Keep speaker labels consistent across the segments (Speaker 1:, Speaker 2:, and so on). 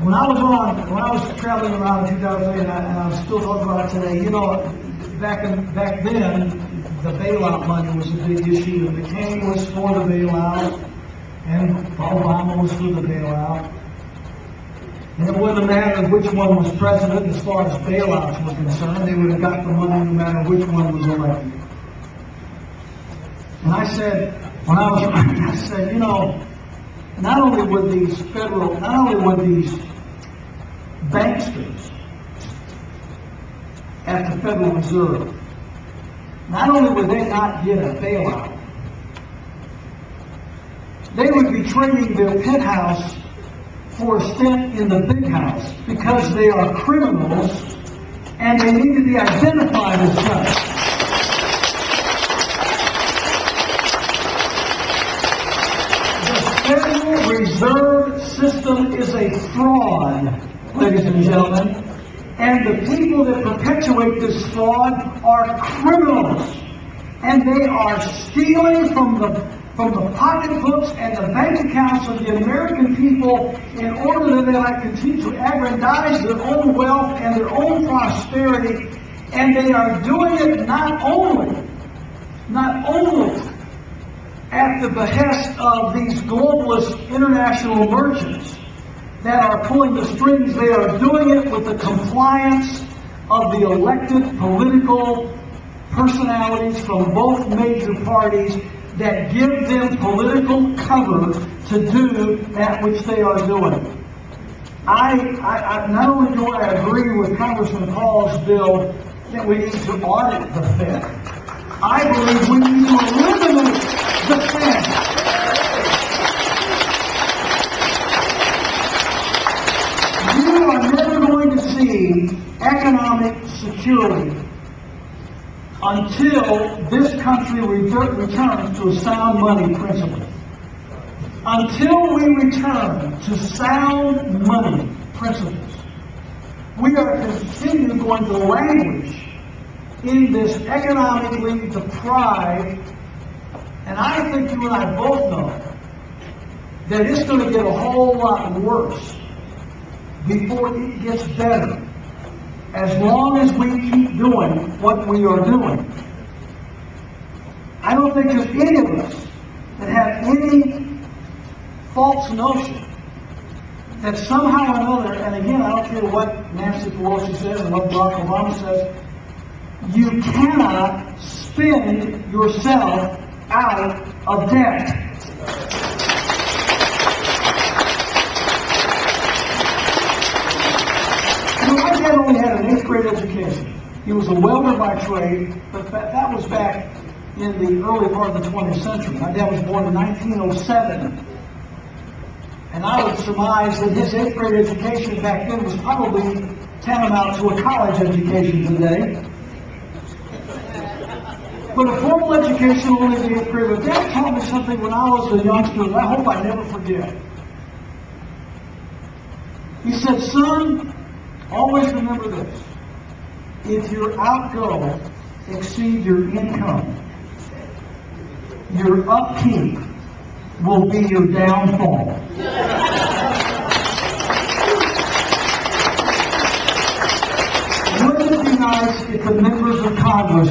Speaker 1: When I was traveling around in 2008, and I was still talking about it today, you know, back then, the bailout money was a big issue. And McCain was for the bailout, and Obama was for the bailout. And it wouldn't matter which one was president as far as bailouts were concerned. They would have got the money no matter which one was elected. And I said, I said, you know, not only would these banksters at the Federal Reserve, not only would they not get a bailout, they would be trading their penthouse for a stint in the big house because they are criminals and they need to be identified as such. The Federal Reserve System is a fraud, ladies and gentlemen, and the people that perpetuate this fraud are criminals, and they are stealing from the pocketbooks and the bank accounts of the American people in order that they might continue to aggrandize their own wealth and their own prosperity. And they are doing it not only at the behest of these globalist international merchants that are pulling the strings. They are doing it with the compliance of the elected political personalities from both major parties that give them political cover to do that which they are doing. I not only do I agree with Congressman Paul's bill that we need to audit the Fed, I believe we need to eliminate the Fed. You are never going to see economic security until this country returns to a sound money principle. Until we return to sound money principles, we are continue going to languish in this economically deprived, and I think you and I both know that it's going to get a whole lot worse before it gets better, as long as we keep doing what we are doing. I don't think there's any of us that have any false notion that somehow or another, and again, I don't care what Nancy Pelosi says and what Barack Obama says, you cannot spin yourself out of debt. My dad only had an 8th grade education. He was a welder by trade, but that was back in the early part of the 20th century. My dad was born in 1907. And I would surmise that his 8th grade education back then was probably tantamount to a college education today. But a formal education only in the 8th grade. But Dad taught me something when I was a youngster that I hope I never forget. He said, son, always remember this. If your outgo exceed your income, your upkeep will be your downfall. Wouldn't it be nice if the members of Congress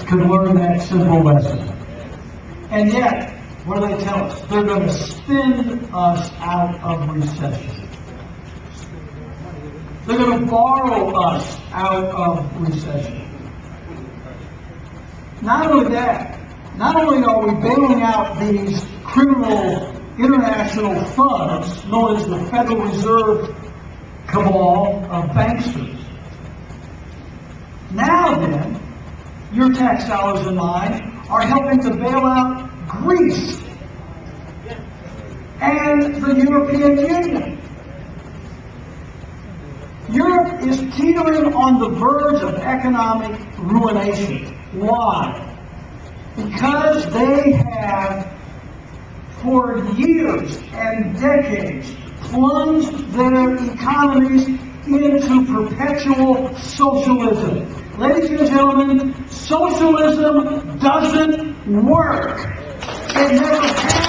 Speaker 1: could learn that simple lesson? And yet, what do they tell us? They're going to spin us out of recession. They're going to borrow us out of recession. Not only that, not only are we bailing out these criminal international funds known as the Federal Reserve cabal of banksters, now then, your tax dollars and mine are helping to bail out Greece and the European Union. Europe is teetering on the verge of economic ruination. Why? Because they have, for years and decades, plunged their economies into perpetual socialism. Ladies and gentlemen, socialism doesn't work. It never has.